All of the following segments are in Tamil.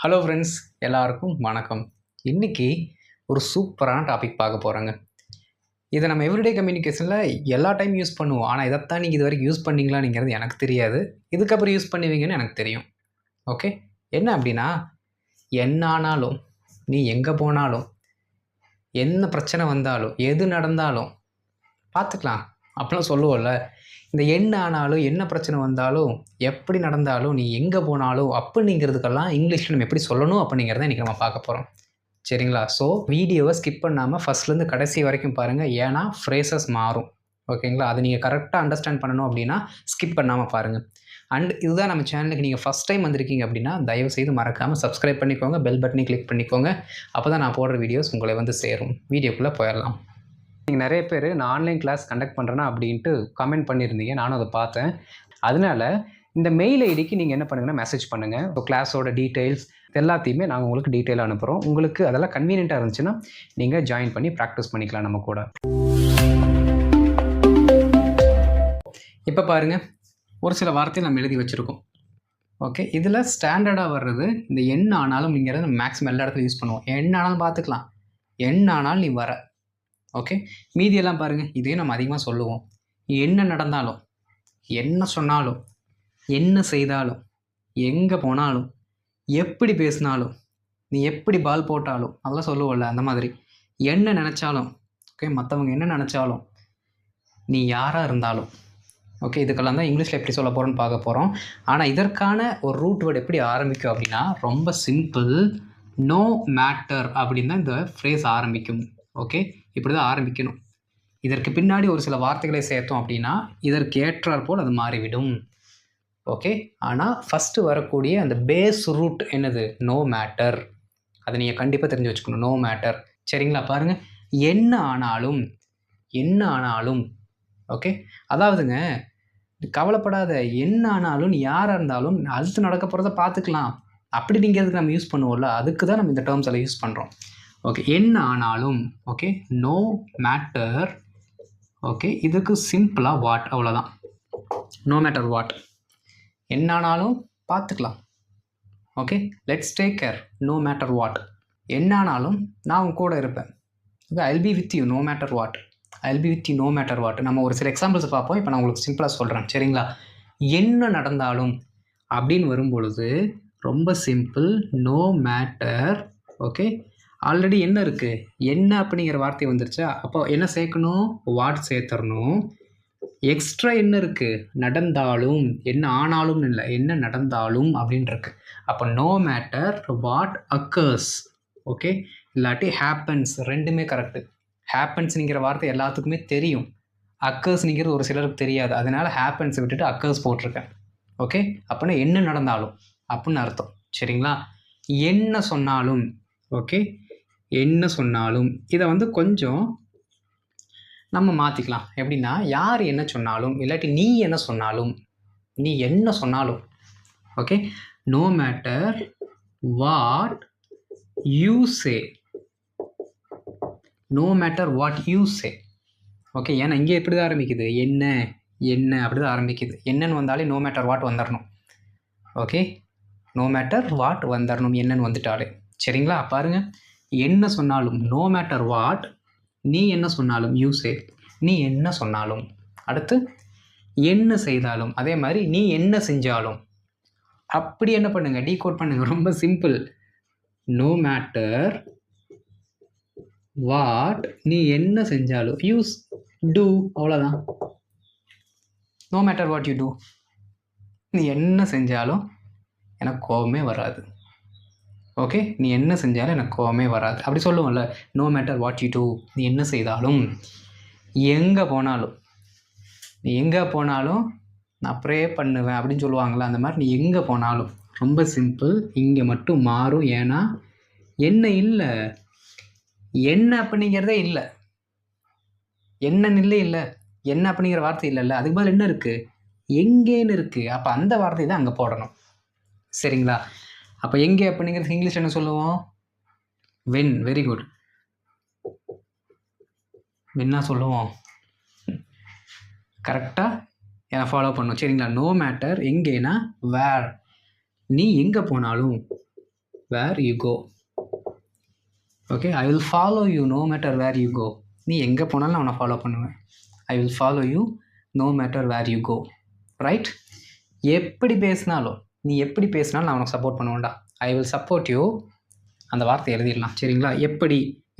ஹலோ ஃப்ரெண்ட்ஸ், எல்லாருக்கும் வணக்கம். இன்னைக்கு ஒரு சூப்பரான டாபிக் பார்க்க போகிறோங்க. இதை நம்ம எவ்ரிடே கம்யூனிகேஷனில் எல்லா டைம் யூஸ் பண்ணுவோம். ஆனால் இதைத்தான் நீங்கள் இது வரைக்கும் யூஸ் பண்ணீங்களாங்கிறது எனக்கு தெரியாது. இதுக்கப்புறம் யூஸ் பண்ணுவீங்கன்னு எனக்கு தெரியும். ஓகே, என்ன அப்படின்னா, என்ன ஆனாலும், நீ எங்கே போனாலும், என்ன பிரச்சனை வந்தாலும், எது நடந்தாலும் பார்த்துக்கலாம் அப்படிலாம் சொல்லுவோம்ல. இந்த என்ன ஆனாலும், என்ன பிரச்சனை வந்தாலும், எப்படி நடந்தாலும், நீ எங்கே போனாலும் அப்படிங்கிறதுக்கெல்லாம் இங்கிலீஷில் நம்ம எப்படி சொல்லணும் அப்படிங்கிறத இன்றைக்கி நம்ம பார்க்க போகிறோம். சரிங்களா? ஸோ வீடியோவை ஸ்கிப் பண்ணாமல் ஃபஸ்ட்லேருந்து கடைசி வரைக்கும் பாருங்கள். ஏன்னா ஃப்ரேசஸ் மாறும். ஓகேங்களா? அதை நீங்கள் கரெக்டாக அண்டர்ஸ்டாண்ட் பண்ணணும் அப்படின்னா ஸ்கிப் பண்ணாமல் பாருங்கள். அண்ட் இதுதான் நம்ம சேனலுக்கு நீங்கள் ஃபஸ்ட் டைம் வந்திருக்கீங்க அப்படின்னா தயவுசெய்து மறக்காமல் சப்ஸ்கிரைப் பண்ணிக்கோங்க, பெல் பட்டனை கிளிக் பண்ணிக்கோங்க. அப்போ தான் நான் போடுற வீடியோஸ் உங்களை வந்து சேரும். வீடியோக்குள்ளே போயிடலாம். நீங்கள் நிறைய பேர் நான் ஆன்லைன் கிளாஸ் கண்டக்ட் பண்ணுறேன்னா அப்படின்ட்டு கமெண்ட் பண்ணியிருந்தீங்க. நானும் அதை பார்த்தேன். அதனால் இந்த மெயில் ஐடிக்கு நீங்கள் என்ன பண்ணுங்கன்னா மெசேஜ் பண்ணுங்கள். இப்போ கிளாஸோட டீட்டெயில்ஸ் எல்லாத்தையுமே நாங்கள் உங்களுக்கு டீட்டெயிலாக அனுப்புகிறோம். உங்களுக்கு அதெல்லாம் கன்வீனியண்ட்டாக இருந்துச்சுன்னா நீங்கள் ஜாயின் பண்ணி ப்ராக்டிஸ் பண்ணிக்கலாம் நம்ம கூட. இப்போ பாருங்கள், ஒரு சில வார்த்தையை நம்ம எழுதி வச்சுருக்கோம். ஓகே, இதில் ஸ்டாண்டர்டாக வர்றது இந்த என்ன ஆனாலும் நீங்கள் மேக்ஸிமம் எல்லா இடத்துல யூஸ் பண்ணுவோம். என்ன ஆனாலும் பார்த்துக்கலாம். என்ன ஆனாலும் நீ வர. ஓகே, மீதியெல்லாம் பாருங்கள், இதையும் நம்ம அதிகமாக சொல்லுவோம். என்ன நடந்தாலும், என்ன சொன்னாலும், என்ன செய்தாலும், எங்கே போனாலும், எப்படி பேசினாலும், நீ எப்படி பால் போட்டாலும் அதெல்லாம் சொல்லுவோம்ல. அந்த மாதிரி என்ன நினச்சாலும், ஓகே, மற்றவங்க என்ன நினச்சாலும், நீ யாராக இருந்தாலும், ஓகே, இதுக்கெல்லாம் தான் இங்கிலீஷில் எப்படி சொல்ல போகிறோன்னு பார்க்க போகிறோம். ஆனால் இதற்கான ஒரு ரூட் வேர்டு எப்படி ஆரம்பிக்கும் அப்படின்னா ரொம்ப சிம்பிள். நோ மேட்டர் அப்படின்னு தான் இந்த ஃப்ரேஸ் ஆரம்பிக்கும். ஓகே, இப்படி தான் ஆரம்பிக்கணும். இதற்கு பின்னாடி ஒரு சில வார்த்தைகளை சேர்த்தோம் அப்படின்னா இதற்கு ஏற்றாற் போல் அது மாறிவிடும். ஓகே, ஆனால் ஃபஸ்ட்டு வரக்கூடிய அந்த பேஸ் ரூட் என்னது? No matter. அதை நீங்கள் கண்டிப்பாக தெரிஞ்சு வச்சுக்கணும். No matter. சரிங்களா? பாருங்கள், என்ன ஆனாலும், என்ன ஆனாலும். ஓகே, அதாவதுங்க, கவலைப்படாத, என்ன ஆனாலும் நீ யாராக இருந்தாலும் அடுத்து நடக்க போகிறத பார்த்துக்கலாம் அப்படி நீங்கள் எதுக்கு நம்ம யூஸ் பண்ணுவோம்ல, அதுக்கு தான் நம்ம இந்த டேர்ம்ஸ் எல்லாம் யூஸ் பண்ணுறோம். ஓகே, என்ன ஆனாலும். Okay, no matter. ஓகே, இதுக்கு சிம்பிளாக வாட், அவ்வளோதான். No matter what. என்ன ஆனாலும் பார்த்துக்கலாம். Okay, let's take care. No matter what. என்ன ஆனாலும் நான் உங்க கூட இருப்பேன். Okay, I'll be with you no matter what. I'll be with you no matter what. நம்ம ஒரு சில எக்ஸாம்பிள்ஸ் பார்ப்போம். இப்போ நான் உங்களுக்கு சிம்பிளாக சொல்கிறேன். சரிங்களா? என்ன நடந்தாலும் அப்படின்னு வரும்பொழுது ரொம்ப simple. No matter. Okay, already என்ன இருக்குது? என்ன அப்படிங்கிற வார்த்தை வந்துருச்சா? அப்போ என்ன சேர்க்கணும்? வாட் சேர்த்துடணும். எக்ஸ்ட்ரா என்ன இருக்குது? நடந்தாலும். என்ன ஆனாலும் இல்லை, என்ன நடந்தாலும் அப்படின்னு இருக்கு. அப்போ no matter what occurs. Okay, இல்லாட்டி ஹேப்பன்ஸ். ரெண்டுமே கரெக்டு. ஹேப்பன்ஸ்ங்கிற வார்த்தை எல்லாத்துக்குமே தெரியும். அக்கர்ஸ்ங்கிறது ஒரு சிலருக்கு தெரியாது. அதனால ஹேப்பன்ஸ் விட்டுட்டு அக்கர்ஸ் போட்டிருக்கேன். ஓகே, அப்படின்னா என்ன நடந்தாலும் அப்படின்னு அர்த்தம். சரிங்களா? என்ன சொன்னாலும். ஓகே, என்ன சொன்னாலும். இதை வந்து கொஞ்சம் நம்ம மாற்றிக்கலாம். எப்படின்னா, யார் என்ன சொன்னாலும் இல்லாட்டி நீ என்ன சொன்னாலும், நீ என்ன சொன்னாலும். Okay, no matter what you say. No matter what you say. Okay, ஏன்னா இங்கே எப்படி தான் ஆரம்பிக்குது? என்ன என்ன அப்படி தான் ஆரம்பிக்குது. என்னன்னு வந்தாலே நோ மேட்டர் வாட் வந்துடணும். ஓகே, நோ மேட்டர் வாட் வந்துடணும் என்னன்னு வந்துட்டாலே. சரிங்களா? பாருங்கள், என்ன சொன்னாலும் நோ மேட்டர் வாட். நீ என்ன சொன்னாலும் யூ சே. நீ என்ன சொன்னாலும். அடுத்து என்ன செய்தாலும். அதே மாதிரி நீ என்ன செஞ்சாலும். அப்படி என்ன பண்ணுங்க? டீகோட் பண்ணுங்க. ரொம்ப சிம்பிள். நோ மேட்டர் வாட் நீ என்ன செஞ்சாலும் யூஸ் டூ. அவ்வளோதான். No matter what you do. நீ என்ன செஞ்சாலும் எனக்கு கோபமே வராது. ஓகே, நீ என்ன செஞ்சாலும் எனக்கு கோவமே வராது அப்படி சொல்லுவோம்ல. No matter what you do. நீ என்ன செய்தாலும். எங்கே போனாலும். நீ எங்கே போனாலும் நான் ப்ரே பண்ணுவேன் அப்படின்னு சொல்லுவாங்களா, அந்த மாதிரி நீ எங்கே போனாலும். ரொம்ப சிம்பிள். இங்கே மட்டும் மாறும். ஏன்னா என்ன இல்லை, என்ன அப்படிங்கிறதே இல்லை. என்னன்னு இல்லை, என்ன அப்படிங்கிற வார்த்தை இல்லைல்ல. அதுக்கு பதில் என்ன இருக்குது? எங்கேன்னு இருக்குது. அப்போ அந்த வார்த்தை தான் அங்கே போடணும். சரிங்களா? அப்போ எங்கே அப்படிங்கிறது இங்கிலீஷ் என்ன சொல்லுவோம்? வென். Very good. வென்னா சொல்லுவோம். கரெக்டாக என்னை ஃபாலோ பண்ணும். சரிங்களா? நோ மேட்டர் எங்கேனா வேர். நீ எங்கே போனாலும், where you go. Okay, I will follow you no matter where you go. நீ எங்கே போனாலும் நான் உன்னை ஃபாலோ பண்ணுவேன். I will follow you no matter where you go. Right? எப்படி பேசினாலும், நீ எப்படி பேசினாலும் நான் உனக்கு சப்போர்ட் பண்ணுவேன்டா. I will support you. அந்த வார்த்தை எழுதிடலாம். சரிங்களா?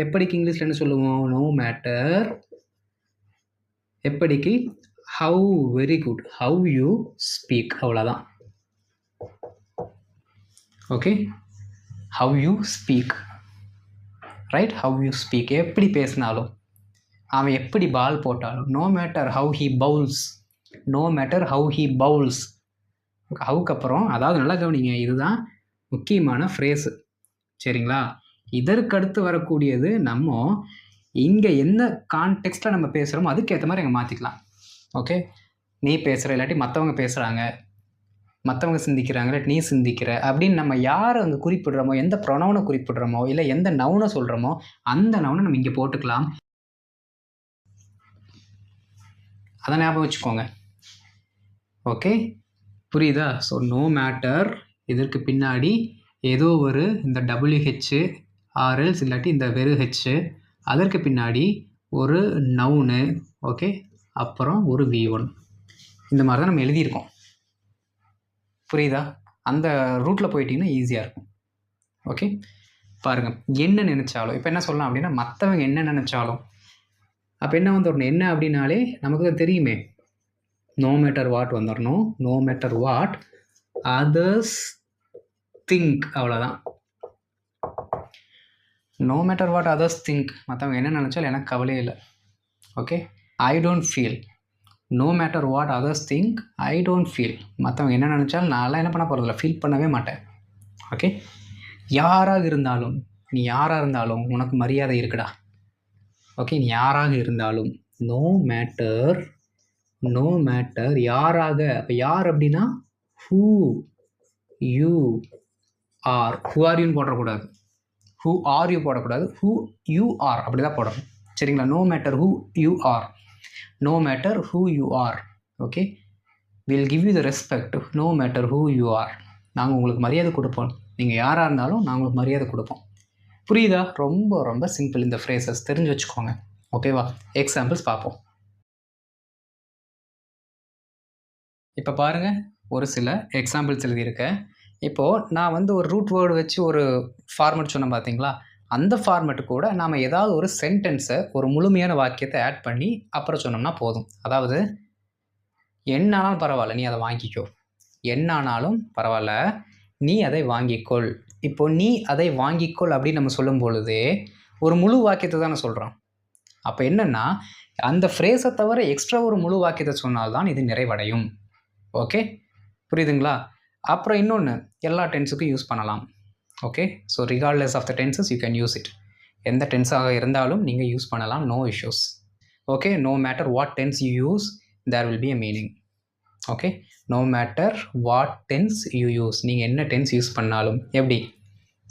எப்படிக்கு இங்கிலீஷில் என்ன சொல்லுவோம்? No matter. எப்படிக்கு how. Very good. How you speak. அவ்வளோதான். Okay, how you speak. Right? Have you speak. எப்படி பேசினாலும், அவன் எப்படி பால் போட்டாலும், no matter how he bowls. No matter how he bowls. ஹவுக்கு அப்புறம், அதாவது நல்லா கவனிங்க, இதுதான் முக்கியமான ஃப்ரேஸு. சரிங்களா? இதற்கடுத்து வரக்கூடியது நம்ம இங்கே என்ன கான்டெக்ஸ்ட்டில் நம்ம பேசுகிறோமோ அதுக்கேற்ற மாதிரி அங்கே மாற்றிக்கலாம். ஓகே, நீ பேசுகிற, இல்லாட்டி மற்றவங்க பேசுகிறாங்க, மற்றவங்க சிந்திக்கிறாங்க, இல்லாட்டி நீ சிந்திக்கிற அப்படின்னு நம்ம யாரை அங்கே குறிப்பிடுறோமோ, எந்த ப்ரொனவுனை குறிப்பிடுறோமோ, இல்லை எந்த நவுனை சொல்கிறோமோ அந்த நவுனை நம்ம இங்கே போட்டுக்கலாம். அதை ஞாபகம் வச்சுக்கோங்க. ஓகே, புரியுதா? ஸோ நோ மேட்டர், இதற்கு பின்னாடி ஏதோ ஒரு இந்த WH ஆர்எல்ஸ் இல்லாட்டி இந்த வெறு ஹெச், அதற்கு பின்னாடி ஒரு நவுனு. ஓகே, அப்புறம் ஒரு V1. இந்த மாதிரி தான் நம்ம எழுதியிருக்கோம். புரியுதா? அந்த ரூட்டில் போயிட்டீங்கன்னா ஈஸியாக இருக்கும். ஓகே, பாருங்கள். என்ன நினச்சாலும், இப்போ என்ன சொல்லலாம் அப்படின்னா, மற்றவங்க என்ன நினச்சாலும், அப்போ என்ன வந்துடணும்? என்ன அப்படின்னாலே நமக்கு தான் தெரியுமே, நோ மேட்டர் வாட் வந்துடணும். No matter what others think. அவ்வளோதான். No matter what others think. மற்றவங்க என்ன நினச்சாலும் எனக்கு கவலையே இல்லை. Okay, I don't feel. No matter what others think, I don't feel. மற்றவங்க என்ன நினச்சாலும் நான்லாம் என்ன பண்ண போகிறதில்ல, ஃபீல் பண்ணவே மாட்டேன். ஓகே, யாராக இருந்தாலும், நீ யாராக இருந்தாலும் உனக்கு மரியாதை இருக்குடா. ஓகே, நீ யாராக இருந்தாலும், நோ மேட்டர், நோ மேட்டர் யாராக. அப்போ யார் அப்படின்னா who you are. Who are யூன்னு போடக்கூடாது, ஹூ ஆர் யூ போடக்கூடாது, ஹூ யூ ஆர் அப்படி தான் போடணும். சரிங்களா? No matter who you are, no matter who you are. okay, we'll give you the respect no matter who you are. நாங்கள் உங்களுக்கு மரியாதை கொடுப்போம். நீங்கள் யாராக இருந்தாலும் நாங்கள் உங்களுக்கு மரியாதை கொடுப்போம். புரியுதா? ரொம்ப ரொம்ப சிம்பிள். இந்த ஃப்ரேசஸ் தெரிஞ்சு வச்சுக்கோங்க. ஓகேவா? எக்ஸாம்பிள்ஸ் பார்ப்போம். இப்போ பாருங்கள், ஒரு சில எக்ஸாம்பிள்ஸ் எழுதியிருக்கேன். இப்போது நான் ஒரு ரூட் வேர்டு வச்சு ஒரு ஃபார்மெட் சொன்னேன் பார்த்தீங்களா? அந்த ஃபார்மெட்டு கூட நாம் ஏதாவது ஒரு சென்டென்ஸை, ஒரு முழுமையான வாக்கியத்தை ஆட் பண்ணி அப்புறம் சொன்னோம்னா போதும். அதாவது என்னானாலும் பரவாயில்ல, நீ அதை வாங்கிக்கோ. என்னானாலும் பரவாயில்ல, நீ அதை வாங்கிக்கொள். இப்போ நீ அதை வாங்கிக்கொள் அப்படின்னு நம்ம சொல்லும் பொழுதே ஒரு முழு வாக்கியத்தை தானே சொல்கிறோம். அப்போ என்னென்னா, அந்த ஃப்ரேஸை தவிர எக்ஸ்ட்ரா ஒரு முழு வாக்கியத்தை சொன்னால்தான் இது நிறைவடையும். ஓகே, புரியுதுங்களா? அப்புறம் இன்னொன்று, எல்லா டென்ஸுக்கும் யூஸ் பண்ணலாம். Okay, so regardless of the tenses you can use it. எந்த டென்ஸாக இருந்தாலும் நீங்கள் யூஸ் பண்ணலாம், no issues. Okay, no matter what tense you use, there will be a meaning. Okay, no matter what tense you use, நீங்கள் என்ன டென்ஸ் யூஸ் பண்ணாலும். எப்படி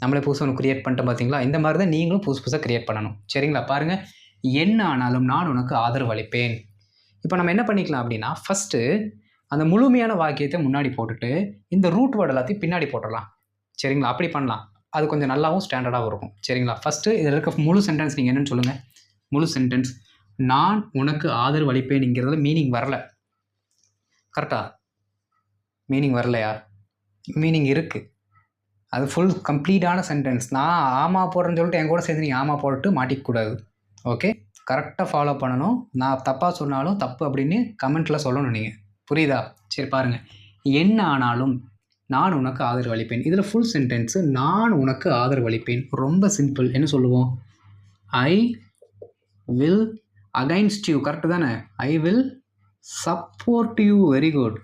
நம்மளே புதுசாக ஒன்று க்ரியேட் பண்ணிட்டோம் பார்த்தீங்களா? இந்த மாதிரி தான் நீங்களும் புதுசாக க்ரியேட் பண்ணணும். சரிங்களா? பாருங்கள், என்ன ஆனாலும் நான் உனக்கு ஆதரவு அளிப்பேன். இப்போ நம்ம என்ன பண்ணிக்கலாம் அப்படின்னா, ஃபஸ்ட்டு அந்த முழுமையான வாக்கியத்தை முன்னாடி போட்டுட்டு இந்த ரூட் வேர்டு எல்லாத்தையும் பின்னாடி போட்டுடலாம். சரிங்களா? அப்படி பண்ணலாம். அது கொஞ்சம் நல்லாவும் ஸ்டாண்டர்டாகவும் இருக்கும். சரிங்களா? ஃபஸ்ட்டு இதில் இருக்க முழு சென்டென்ஸ் நீங்கள் என்னென்னு சொல்லுங்கள். முழு சென்டென்ஸ், நான் உனக்கு ஆதரவு அளிப்பேன்ங்கிறதுல மீனிங் வரல. கரெக்டாக? மீனிங் வரலையா? மீனிங் இருக்குது. அது ஃபுல் கம்ப்ளீட்டான சென்டென்ஸ். நான் ஆமாம் போடுறேன்னு சொல்லிட்டு என் கூட சேர்ந்து நீங்கள் ஆமாம் போட்டு மாட்டிக்கக்கூடாது. ஓகே, கரெக்டாக ஃபாலோ பண்ணணும். நான் தப்பாக சொன்னாலும் தப்பு அப்படின்னு கமெண்ட்டில் சொல்லணும் நீங்கள். புரியுதா? சரி பாருங்கள், என்ன ஆனாலும் நான் உனக்கு ஆதரவு அளிப்பேன். இதில் ஃபுல் சென்டென்ஸு நான் உனக்கு ஆதரவு அளிப்பேன். ரொம்ப சிம்பிள். என்ன சொல்லுவோம்? I will against you. Correct தானே? I will support you. Very good.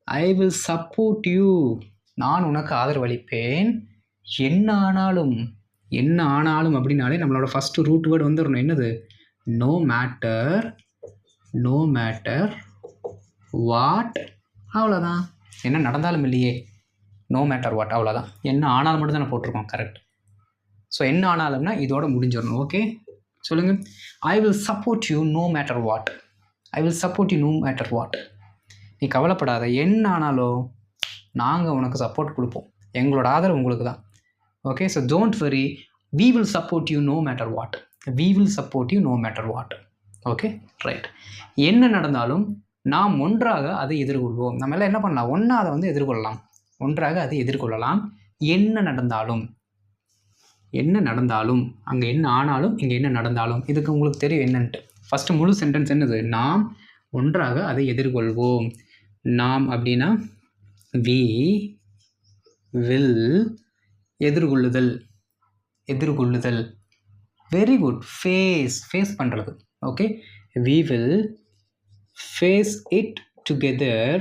I will support you. நான் உனக்கு ஆதரவு அளிப்பேன். என்ன ஆனாலும். என்ன ஆனாலும் அப்படின்னாலே நம்மளோட ஃபஸ்ட்டு ரூட் வேர்டு வந்துடணும். என்னது? No matter. No matter what. அவ்வளோதான். என்ன நடந்தாலும் இல்லையே, நோ மேட்டர் வாட், அவ்வளோதான். என்ன ஆனாலும் மட்டும் தானே போட்டிருக்கோம். கரெக்ட். ஸோ என்ன ஆனாலும்னா இதோட முடிஞ்சிடணும். ஓகே, சொல்லுங்கள். ஐ will support you no matter what. I will support you no matter what. நீ கவலைப்படாத, என்ன ஆனாலும் நாங்கள் உனக்கு சப்போர்ட் கொடுப்போம். எங்களோட ஆதரவு உங்களுக்கு தான். Okay, so don't worry, we will support you no matter what. we will support you no matter what. Okay, right. என்ன நடந்தாலும் நாம் ஒன்றாக அதை எதிர்கொள்வோம். நம்ம எல்லாம் என்ன பண்ணலாம்? ஒன்றா அதை வந்து எதிர்கொள்ளலாம், ஒன்றாக அதை எதிர்கொள்ளலாம். என்ன நடந்தாலும், என்ன நடந்தாலும், அங்கே என்ன ஆனாலும், இங்கே என்ன நடந்தாலும், இதுக்கு உங்களுக்கு தெரியும் என்னன்ட்டு. ஃபஸ்ட்டு முழு சென்டென்ஸ் என்னது? நாம் ஒன்றாக அதை எதிர்கொள்வோம். நாம் அப்படின்னா we will, எதிர்கொள்ளுதல், எதிர்கொள்ளுதல். Very good. ஃபேஸ் பண்ணுறது. Okay, we will face it together.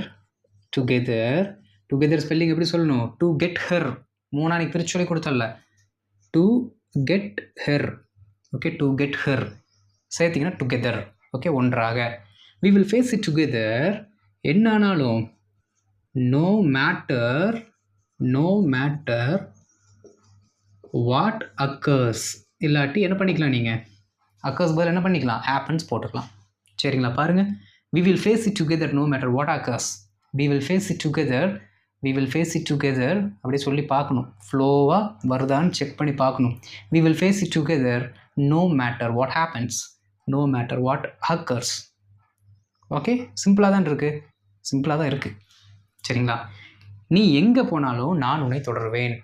Spelling எப்படி சொல்லணும்? To get her. மூணானிக்கு பிரித்து சொல்லி கொடுத்தல. To get her. Okay, to get her சேர்த்திங்கன்னா டுகெதர். ஓகே, ஒன்றாக. we will face it together. என்ன ஆனாலும், no matter what occurs. இல்லாட்டி என்ன பண்ணிக்கலாம்? நீங்கள் அக்கர்ஸ் பதில் என்ன பண்ணிக்கலாம்? ஹேப்பன்ஸ் போட்டுக்கலாம். சரிங்களா? பாருங்கள், we will face it together no matter what occurs. we will face it together அப்படியே சொல்லி பார்க்கணும். ஃப்ளோவாக வருதான்னு செக் பண்ணி பார்க்கணும். we will face it together no matter what happens, no matter what occurs. Okay, சிம்பிளாக தான் இருக்குது. சரிங்களா? நீ எங்கே போனாலும் நான் உன்னை தொடர்வேன்.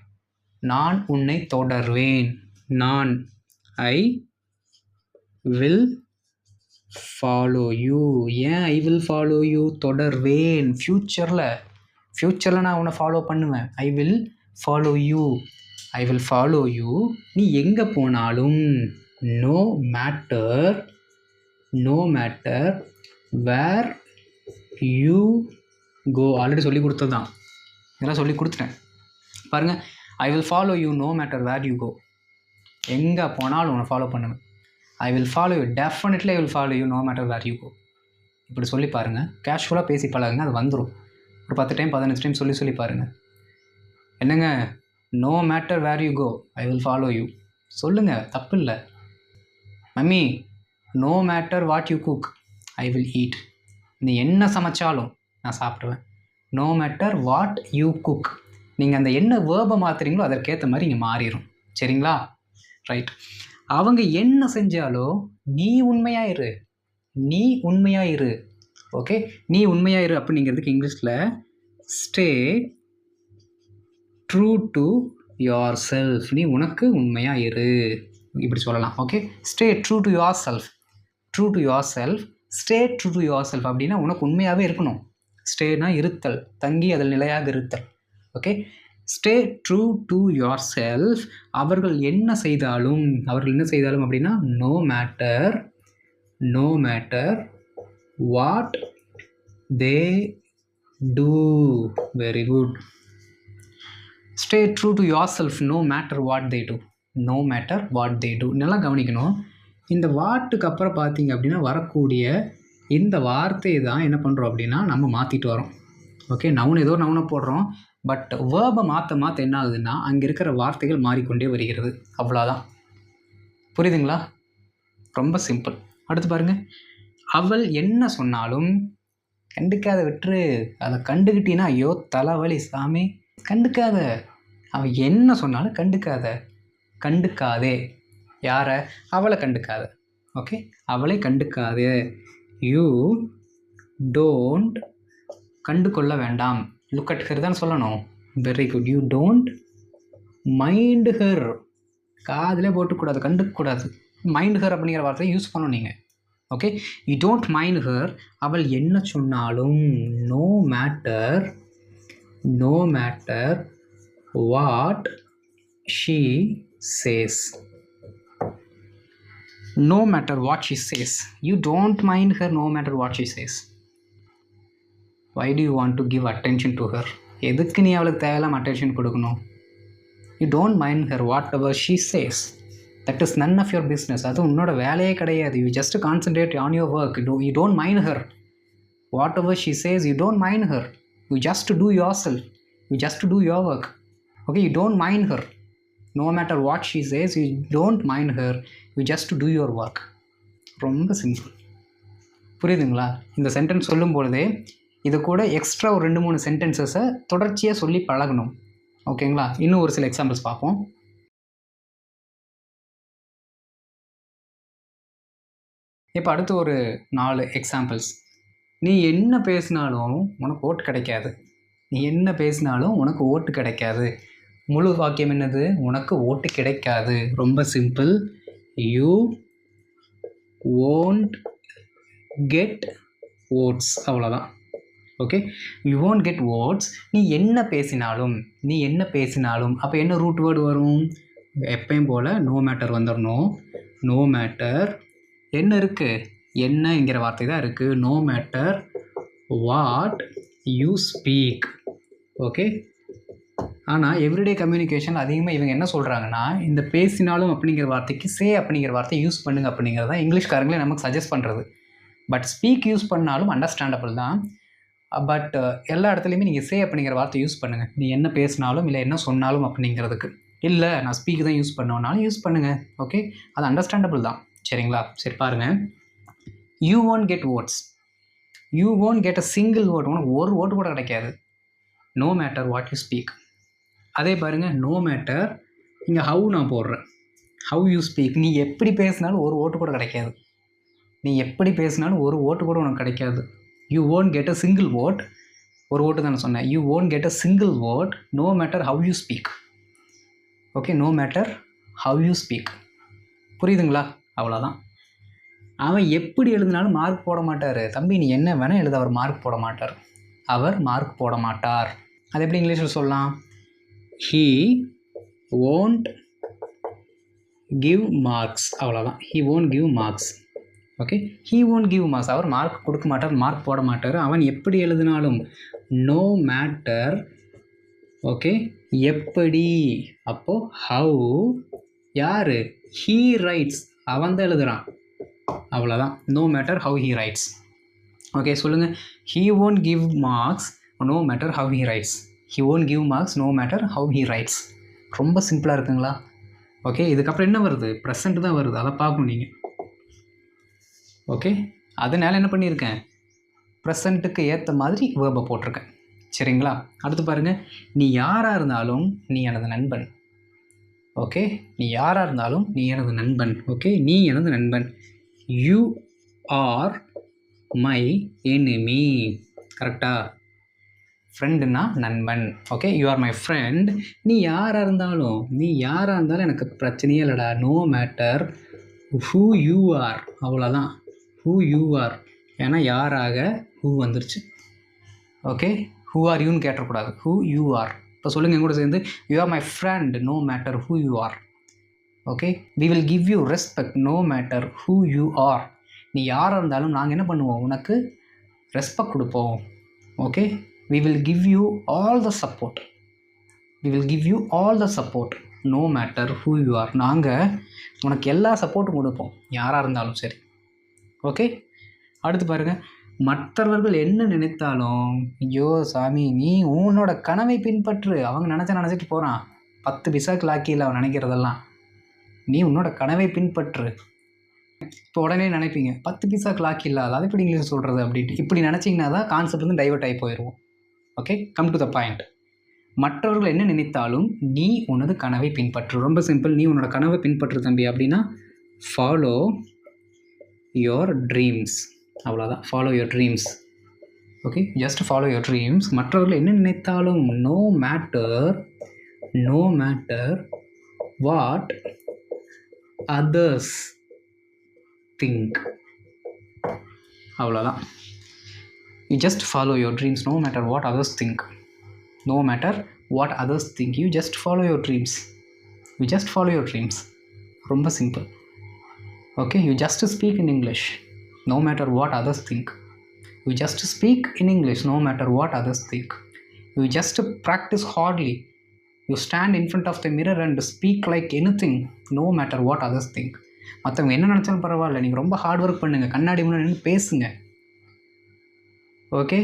நான் ஐ வில் ஃபாலோ யூ. ஏன் ஐ வில் ஃபாலோ யூ? தொடர்வேன். ஃப்யூச்சரில் நான் உன்னை ஃபாலோ பண்ணுவேன். I will follow you. நீ எங்கே போனாலும், no matter where you go. Already சொல்லி கொடுத்தது தான், இதெல்லாம் சொல்லி கொடுத்துட்டேன். பாருங்கள், I will follow you no matter where you go. எங்கே போனாலும் உன்னை ஃபாலோ பண்ணுவேன். I will follow you, definitely I will follow you no matter where you go. இப்படி சொல்லி பாருங்கள். கேஷுவலாக பேசி பழகுங்க, அது வந்துடும். ஒரு 10 டைம் 15 டைம் சொல்லி பாருங்கள். என்னங்க, no matter where you go I will follow you சொல்லுங்கள், தப்பு இல்லை. Mummy, no matter what you cook I will eat. நீ என்ன சமைச்சாலும் நான் சாப்பிடுவேன். No matter what you cook. நீங்கள் அந்த என்ன வேர்பை மாற்றுறீங்களோ அதற்கேற்ற மாதிரி இங்கே மாறிடும். சரிங்களா? ரைட். அவங்க என்ன செஞ்சாலோ நீ உண்மையாக இரு. ஓகே, நீ உண்மையாக இரு அப்படிங்கிறதுக்கு இங்கிலீஷில் stay true to your self. நீ உனக்கு உண்மையாக இரு, இப்படி சொல்லலாம். Okay, stay true to your self. Stay true to your self அப்படின்னா உனக்கு உண்மையாகவே இருக்கணும். ஸ்டேனா இருத்தல், தங்கி அதில் நிலையாக இருத்தல். Okay, stay true to yourself. அவர்கள் என்ன செய்தாலும் அப்படின்னா no matter what they do. Very good. Stay true to yourself no matter what they do. நல்லா கவனிக்கணும். இந்த வாட்டுக்கு அப்புறம் பார்த்தீங்க அப்படின்னா வரக்கூடிய இந்த வார்த்தையை தான் என்ன பண்ணுறோம் அப்படின்னா நம்ம மாற்றிட்டு வரோம். ஓகே, நவுனை போடுறோம். பட் வேர்பை மாற்ற என்ன ஆகுதுன்னா அங்கே இருக்கிற வார்த்தைகள் மாறிக்கொண்டே வருகிறது. அவ்வளோதான். புரியுதுங்களா? ரொம்ப சிம்பிள். அடுத்து பாருங்கள், அவள் என்ன சொன்னாலும் கண்டுக்காத விட்டுரு. அதை கண்டுக்கிட்டீன்னா ஐயோ தலைவலி சாமி. கண்டுக்காத. அவள் என்ன சொன்னாலும் கண்டுக்காதே. யாரை? அவளை கண்டுக்காத. ஓகே, அவளை கண்டுக்காதே. யூ டோன்ட், கண்டு கொள்ள வேண்டாம். லுக் அட் ஹர் தான் சொல்லணும். Very good. You don't mind her. காதிலே போட்டுக்கூடாது, கண்டுக்கூடாது. மைண்ட் ஹர் அப்படிங்கிற வார்த்தையை யூஸ் பண்ணணும் நீங்கள். Okay, you don't mind her. அவள் என்ன சொன்னாலும் no matter what she says. No matter what she says. You don't mind her no matter what she says. Why do you want to give attention to her? எதுக்கு நீ அவளுக்கு தேவையில்லாம அட்டென்ஷன் கொடுக்கணும்? You don't mind her whatever she says. That is none of your business. அது உன்னோட வேலையே கிடையாது. You just concentrate on your work. You don't mind her. Whatever she says, you don't mind her. You just do yourself. You just do your work. Okay, you don't mind her. No matter what she says, you don't mind her. You just do your work. ரொம்ப சிம்பிள். புரியுதுங்களா? இந்த சென்டென்ஸ் சொல்லும் பொழுதே இது கூட எக்ஸ்ட்ரா ஒரு 2-3 சென்டென்சஸை தொடர்ச்சியாக சொல்லி பழகணும். ஓகேங்களா? இன்னும் ஒரு சில எக்ஸாம்பிள்ஸ் பார்ப்போம். இப்போ அடுத்து ஒரு 4 எக்ஸாம்பிள்ஸ். நீ என்ன பேசினாலும் உனக்கு ஓட்டு கிடைக்காது. நீ என்ன பேசினாலும் உனக்கு ஓட்டு கிடைக்காது. முழு வாக்கியம் என்னது? உனக்கு ஓட்டு கிடைக்காது. ரொம்ப simple. You won't get votes. அவ்வளோதான். Okay, you won't get votes. நீ என்ன பேசினாலும் அப்போ என்ன ரூட் வேர்டு வரும்? எப்பயும் போல் நோ மேட்டர் வந்துடணும். நோ மேட்டர் என்ன இருக்குது? என்னங்கிற வார்த்தை தான் இருக்குது. No matter what you speak. Okay, ஆனால் எவ்ரிடே கம்யூனிகேஷன் அதிகமாக இவங்க என்ன சொல்கிறாங்கன்னா, இந்த பேசினாலும் அப்படிங்கிற வார்த்தைக்கு சே அப்படிங்கிற வார்த்தையை யூஸ் பண்ணுங்க அப்படிங்கிறது தான் இங்கிலீஷ்காரங்களே நமக்கு சஜஸ்ட் பண்ணுறது. பட் ஸ்பீக் யூஸ் பண்ணாலும் அண்டர்ஸ்டாண்டபிள் தான். பட் எல்லா இடத்துலையுமே நீங்கள் சே அப்படிங்கிற வார்த்தை யூஸ் பண்ணுங்கள். நீ என்ன பேசினாலும் இல்லை என்ன சொன்னாலும் அப்படிங்கிறதுக்கு. இல்லை நான் ஸ்பீக் தான் யூஸ் பண்ணுவேனாலும் யூஸ் பண்ணுங்கள். ஓகே, அது அண்டர்ஸ்டாண்டபிள் தான். சரிங்களா? சரி பாருங்கள். You won't get votes. You won't get a single vote. உனக்கு ஒரு ஓட்டு கூட கிடைக்காது. No matter what you speak. அதே பாருங்கள், நோ மேட்டர் இங்கே ஹவு நான் போடுறேன். How you speak. நீ எப்படி பேசினாலும் ஒரு ஓட்டு கூட கிடைக்காது. நீ எப்படி பேசினாலும் ஒரு ஓட்டு கூட உனக்கு கிடைக்காது. You won't get a single vote. ஒரு ஓட்டு தான் சொன்னேன். You won't get a single vote no matter how you speak. Okay, no matter how you speak. புரியுதுங்களா? அவ்வளோதான். அவன் எப்படி எழுதினாலும் மார்க் போட மாட்டார். தம்பி நீ என்ன வேணால் எழுத, அவர் மார்க் போட மாட்டார். அவர் மார்க் போட மாட்டார். அது எப்படி இங்கிலீஷில் சொல்லலாம்? he won't give marks. அவ்வளோதான். he won't give marks. Okay, he won't give marks. அவர் மார்க் கொடுக்க மாட்டார், மார்க் போட மாட்டார். அவன் எப்படி எழுதினாலும் நோ மேட்டர். ஓகே, எப்படி? அப்போது ஹவு யார்? he writes. அவன் தான் எழுதுகிறான். அவ்வளோதான். No matter how he writes. Okay சொல்லுங்கள். he won't give marks no matter how he writes. he won't give marks no matter how he writes. ரொம்ப சிம்பிளாக இருக்குங்களா? ஓகே, இதுக்கப்புறம் என்ன வருது? ப்ரெசண்ட் தான் வருது. அதை பார்க்கணும் நீங்கள். ஓகே, அதனால் என்ன பண்ணியிருக்கேன்? ப்ரெசண்ட்டுக்கு ஏற்ற மாதிரி வேர்பை போட்டிருக்கேன். சரிங்களா? அடுத்து பாருங்கள். நீ யாராக இருந்தாலும் நீ எனது நண்பன். ஓகே, நீ யாராக இருந்தாலும் நீ எனது நண்பன். ஓகே, நீ எனது நண்பன். You are my enemy. கரெக்டாக? ஃப்ரெண்டுனா நண்பன். Okay, you are my friend. நீ யாராக இருந்தாலும் எனக்கு பிரச்சனையே இல்லைடா. No matter who you are. அவ்வளோதான். Who you are. ஏன்னா யாராக ஹூ வந்துருச்சு. ஓகே, ஹூ ஆர் யூன்னு கேட்டக்கூடாது. Who you R. இப்போ சொல்லுங்கள் என் கூட சேர்ந்து. You are my friend no matter who you are. Okay, we will give you respect no matter who you are. நீ யாராக இருந்தாலும் நாங்கள் என்ன பண்ணுவோம்? உனக்கு ரெஸ்பெக்ட் கொடுப்போம். Okay, we will give you all the support. We will give you all the support no matter who you are. நாங்கள் உனக்கு எல்லா சப்போர்ட்டும் கொடுப்போம், யாராக இருந்தாலும் சரி. ஓகே, அடுத்து பாருங்கள். மற்றவர்கள் என்ன நினைத்தாலும் ஐயோ சாமி நீ உன்னோட கனவை பின்பற்று. அவங்க நினச்சிட்டு போகிறான். 10 பைசாக்கு லாக்கியில் அவன் நினைக்கிறதெல்லாம். நீ உன்னோட கனவை பின்பற்று. இப்போ உடனே நினைப்பீங்க 10 பைசாக்கு லாக்கி இல்லாத அது எப்படி இங்கிலீஷ் சொல்கிறது அப்படின்ட்டு. இப்படி நினச்சிங்கன்னா தான் கான்செப்ட் வந்து டைவர்ட் ஆகி போயிடுவோம். Okay, come to the point. மற்றவர்கள் என்ன நினைத்தாலும் நீ உனது கனவை பின்பற்று. ரொம்ப சிம்பிள். நீ உன்னோட கனவை பின்பற்று தம்பி அப்படின்னா ஃபாலோ யோர் ட்ரீம்ஸ். அவ்வளோதான். Follow your dreams. Okay, just follow your dreams. மற்றவர்கள் என்ன நினைத்தாலும் no matter what others think. அவ்வளோதான். You just follow your dreams no matter what others think. No matter what others think, you just follow your dreams. You just follow your dreams. ரொம்ப simple. Okay, you just speak in English no matter what others think. You just speak in English no matter what others think. You just practice hardly. You stand in front of the mirror and speak like anything no matter what others think. மற்றவங்க என்ன நினச்சாலும் பரவாயில்ல, நீங்கள் ரொம்ப ஹார்ட் ஒர்க் பண்ணுங்கள். கண்ணாடி முன்னாடி நின்று பேசுங்க. Okay,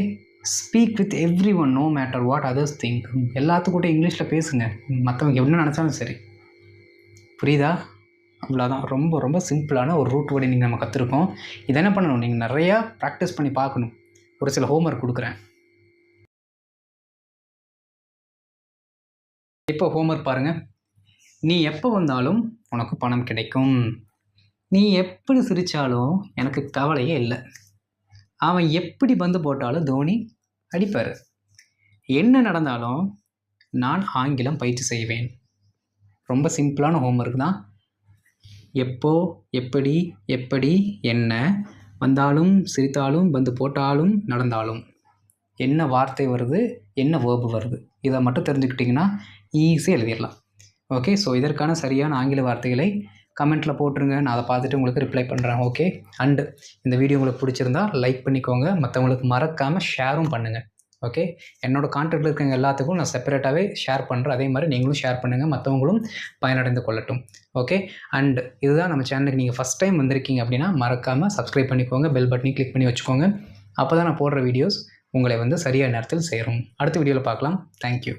speak with everyone no matter what others think. எல்லாத்துக்கூட இங்கிலீஷில் பேசுங்க, மற்றவங்க என்ன நினச்சாலும் சரி. புரியுதா? அவ்வளோதான். ரொம்ப ரொம்ப சிம்பிளான ஒரு ரூட் வேர்டு நீங்கள் நம்ம கற்றுருக்கோம். இதை என்ன பண்ணணும்? நீங்கள் நிறையா ப்ராக்டிஸ் பண்ணி பார்க்கணும். ஒரு சில ஹோம்ஒர்க் கொடுக்குறேன். இப்போ ஹோம்ஒர்க் பாருங்கள். நீ எப்போ வந்தாலும் உனக்கு பணம் கிடைக்கும். நீ எப்படி சிரித்தாலும் எனக்கு கவலையே இல்லை. அவன் எப்படி பந்து போட்டாலும் தோனி அடிப்பார். என்ன நடந்தாலும் நான் ஆங்கிலம் பயிற்சி செய்வேன். ரொம்ப சிம்பிளான ஹோம்ஒர்க் தான். எப்போ, எப்படி, எப்படி, என்ன வந்தாலும், சிரித்தாலும், பந்து போட்டாலும், நடந்தாலும் என்ன வார்த்தை வருது, என்ன வேர்பு வருது, இதை மட்டும் தெரிஞ்சுக்கிட்டிங்கன்னா ஈஸியாக எழுதிடலாம். ஓகே, ஸோ இதற்கான சரியான ஆங்கில வார்த்தைகளை கமெண்ட்டில் போட்டுருங்க. நான் அதை பார்த்துட்டு உங்களுக்கு ரிப்ளை பண்ணுறேன். ஓகே, அண்டு இந்த வீடியோ உங்களுக்கு பிடிச்சிருந்தா லைக் பண்ணிக்கோங்க. மற்றவங்களுக்கு மறக்காமல் ஷேரும் பண்ணுங்கள். ஓகே, என்னோடய கான்டாக்டில் இருக்கவங்க எல்லாத்துக்கும் நான் செப்பரேட்டாகவே ஷேர் பண்ணுறேன். அதே மாதிரி நீங்களும் ஷேர் பண்ணுங்கள், மற்றவங்களும் பயனடைந்து கொள்ளட்டும். ஓகே, அண்ட் இதுதான் நம்ம சேனலுக்கு நீங்கள் ஃபஸ்ட் டைம் வந்திருக்கீங்க அப்படின்னா மறக்காமல் சப்ஸ்கிரைப் பண்ணிக்கோங்க, பெல் பட்டனையும் கிளிக் பண்ணி வச்சுக்கோங்க. அப்போ தான் நான் போடுற வீடியோஸ் உங்களை சரியான நேரத்தில் சேரும். அடுத்த வீடியோவில் பார்க்கலாம். தேங்க்யூ.